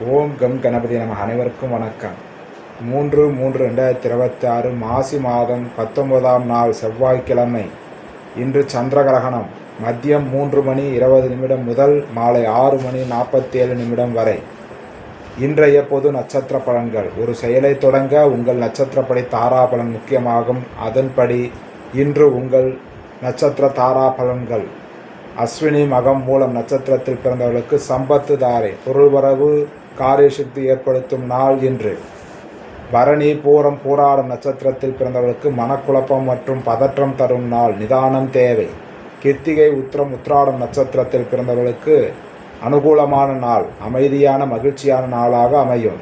ஓம் come Ganapathi நம. அனைவருக்கும் வணக்கம். 3/3/2026 மாசி மாதம் 19ஆம் நாள் செவ்வாய்க்கிழமை. இன்று சந்திர கிரகணம் மதியம் 3:20 முதல் மாலை 6:47 வரை. இன்றைய பொது நட்சத்திர பலன்கள். ஒரு செயலை தொடங்க உங்கள் நட்சத்திரப்படி தாராபலன் முக்கியமாகும். அதன்படி இன்று உங்கள் நட்சத்திர தாரா பலன்கள். அஸ்வினி மகம் மூலம் நட்சத்திரத்தில் பிறந்தவர்களுக்கு சம்பத்து தாரை, பொருள்வரவு, காரியசக்தி ஏற்படுத்தும் நாள் இன்று. பரணி பூரம் பூராடம் நட்சத்திரத்தில் பிறந்தவர்களுக்கு மனக்குழப்பம் மற்றும் பதற்றம் தரும் நாள், நிதானம் தேவை. கிருத்திகை உத்திரம் உத்திராடம் நட்சத்திரத்தில் பிறந்தவர்களுக்கு அனுகூலமான நாள், அமைதியான மகிழ்ச்சியான நாளாக அமையும்.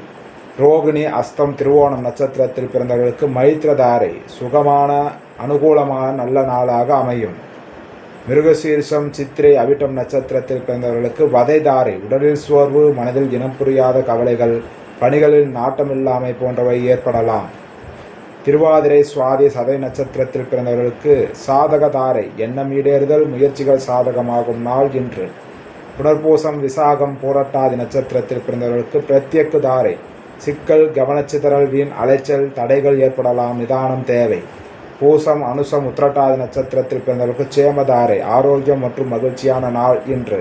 ரோகிணி அஸ்தம் திருவோணம் நட்சத்திரத்தில் பிறந்தவர்களுக்கு மைத்ரதாரை, சுகமான அனுகூலமான நல்ல நாளாக அமையும். மிருகசீர்ஷம் சித்திரை அவிட்டம் நட்சத்திரத்தில் பிறந்தவர்களுக்கு வதைதாரை, உடலில் சோர்வு, மனதில் இனம் புரியாத கவலைகள், பணிகளில் நாட்டமில்லாமை போன்றவை ஏற்படலாம். திருவாதிரை சுவாதி சதை நட்சத்திரத்தில் பிறந்தவர்களுக்கு சாதகதாரை, எண்ணம் ஈடேறுதல், முயற்சிகள் சாதகமாகும் நாள் இன்று. புனர்பூசம் விசாகம் பூரட்டாதி நட்சத்திரத்தில் பிறந்தவர்களுக்கு பிரத்யக்கு தாரை, சிக்கல், கவனச்சிதறல், வீண் அலைச்சல், தடைகள் ஏற்படலாம், நிதானம் தேவை. பூசம் அனுசம் உத்திரட்டாதி நட்சத்திரத்தில் பிறந்தவர்களுக்கு சேமதாரை, ஆரோக்கியம் மற்றும் மகிழ்ச்சியான நாள் இன்று.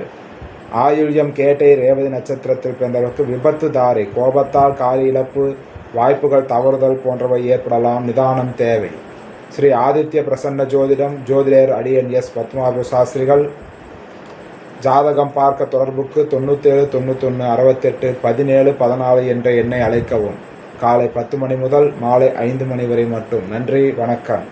ஆயுள்யம் கேட்டை ரேவதி நட்சத்திரத்தில் பிறந்தவர்களுக்கு விபத்து தாரை, கோபத்தால் காரிய இழப்பு, வாய்ப்புகள் தவறுதல் போன்றவை ஏற்படலாம், நிதானம் தேவை. ஸ்ரீ ஆதித்ய பிரசன்ன ஜோதிடம், ஜோதிடர் அடியன் எஸ் பத்மாபு சாஸ்திரிகள். ஜாதகம் பார்க்க தொடர்புக்கு 97 91 68 17 14 என்ற எண்ணை அழைக்கவும். காலை 10 மணி முதல் மாலை 5 மணி வரை மட்டும். நன்றி, வணக்கம்.